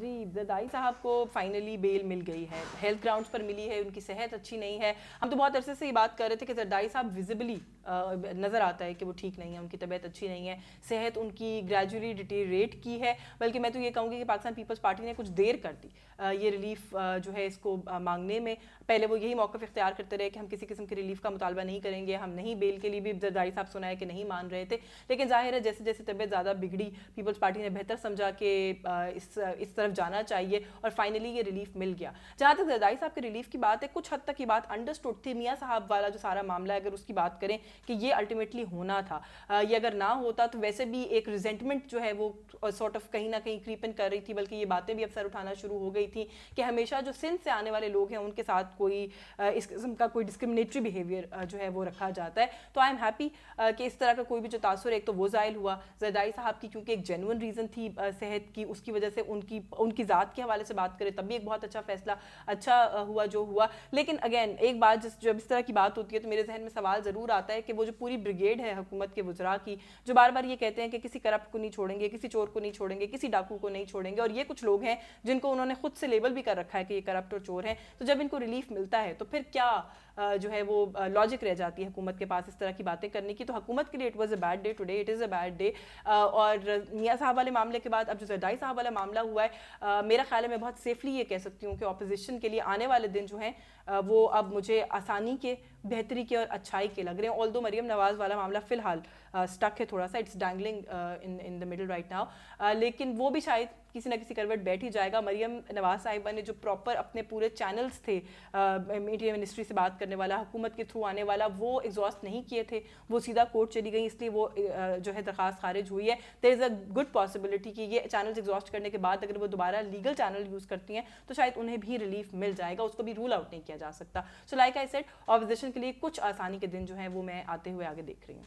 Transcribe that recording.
जी, जरदारी साहब को finally bell मिल गई है, हेल्थ ग्राउंड्स पर मिली है, उनकी सेहत अच्छी नहीं है। हम तो बहुत अरसे से ये बात कर रहे थे कि जरदारी साहब विजिबली नज़र आता है कि वो ठीक नहीं है, उनकी तबीयत अच्छी नहीं है, सेहत उनकी ग्रेजुअली डिटेरिएट की है। बल्कि मैं तो ये कहूँगी कि पाकिस्तान पीपल्स पार्टी ने कुछ देर कर दी ये रिलीफ जो है इसको मांगने में। पहले वो यही मौक़िफ़ इख्तियार करते रहे कि हम किसी किस्म के रिलीफ का मुतालबा नहीं करेंगे, हम नहीं, बेल के लिए भी जरदारी साहब सुना है कि नहीं मान रहे थे। लेकिन ज़ाहिर है जैसे जैसे तबीयत ज़्यादा बिगड़ी, पीपल्स पार्टी ने बेहतर समझा कि इस तरफ जाना चाहिए और फाइनली ये रिलीफ मिल गया। जहाँ तक जरदारी साहब के रिलीफ की बात है, कुछ हद तक ये बात अंडरस्टूड थी। मियाँ साहब वाला जो सारा मामला है, अगर उसकी बात करें कि ये अल्टीमेटली होना था, ये अगर ना होता तो वैसे भी एक रिजेंटमेंट जो है वो सॉर्ट ऑफ कहीं ना कहीं क्रीपन कर रही थी, बल्कि ये बातें भी अब सर उठाना शुरू हो गई थी कि हमेशा जो सिंध से आने वाले लोग हैं उनके साथ कोई इस किस्म का कोई डिस्क्रिमिनेटरी बिहेवियर जो है वो रखा जाता है। तो आई एम हैप्पी कि इस तरह का कोई भी जो तासुर है, एक तो वो ज़ायल हुआ। जरदारी साहब की क्योंकि एक जेन्युइन रीज़न थी सेहत की, उसकी वजह से उनकी ज़ात के हवाले से बात करें तब भी एक बहुत अच्छा फैसला अच्छा हुआ जो हुआ। लेकिन अगेन एक बात, जब इस तरह की बात होती है तो मेरे जहन में सवाल ज़रूर आता है कि वो जो पूरी ब्रिगेड है हुकूमत के वज़रा की, जो बार बार ये कहते हैं कि किसी करप्ट को नहीं छोड़ेंगे, किसी चोर को नहीं छोड़ेंगे, किसी डाकू को नहीं छोड़ेंगे, और ये कुछ लोग हैं जिनको उन्होंने खुद से लेबल भी कर रखा है कि ये करप्ट और चोर हैं, तो जब इनको रिलीफ मिलता है तो फिर क्या जो है वो लॉजिक रह जाती है हुकूमत के पास इस तरह की बातें करने की। तो हुकूमत के लिए it was a bad day, today it is a bad day. और मियाँ साहब वाले मामले के बाद अब जो जरदारी साहब वाला मामला हुआ है, मेरा ख्याल है मैं बहुत सेफली ये कह सकती हूँ कि ऑपोजिशन के लिए आने वाले दिन जो हैं वो अब मुझे आसानी के, बेहतरी के और अच्छाई के लग रहे हैं। ऑल्दो मरीम नवाज़ वाला मामला फ़िलहाल स्टक है थोड़ा सा, it's dangling in the middle right now, लेकिन वो भी शायद किसी ना किसी करवट बैठ ही जाएगा। मरीम नवाज़ साहिबा ने जो प्रॉपर अपने पूरे चैनल्स थे, मीडिया मिनिस्ट्री से बात करने वाला, हुकूमत के थ्रू आने वाला, वो एग्जॉस्ट नहीं किए थे, वो सीधा कोर्ट चली गई, इसलिए वो जो है दरख्वास्त खारिज हुई है। There is a good possibility कि ये चैनल्स एग्जॉस्ट करने के बाद अगर वो दोबारा लीगल चैनल यूज़ करती हैं तो शायद उन्हें भी रिलीफ मिल जाएगा, उसको भी रूल आउट नहीं किया जा सकता। So like I said, opposition के लिए कुछ आसानी के दिन जो हैं वो मैं आते हुए आगे देख रही हूँ।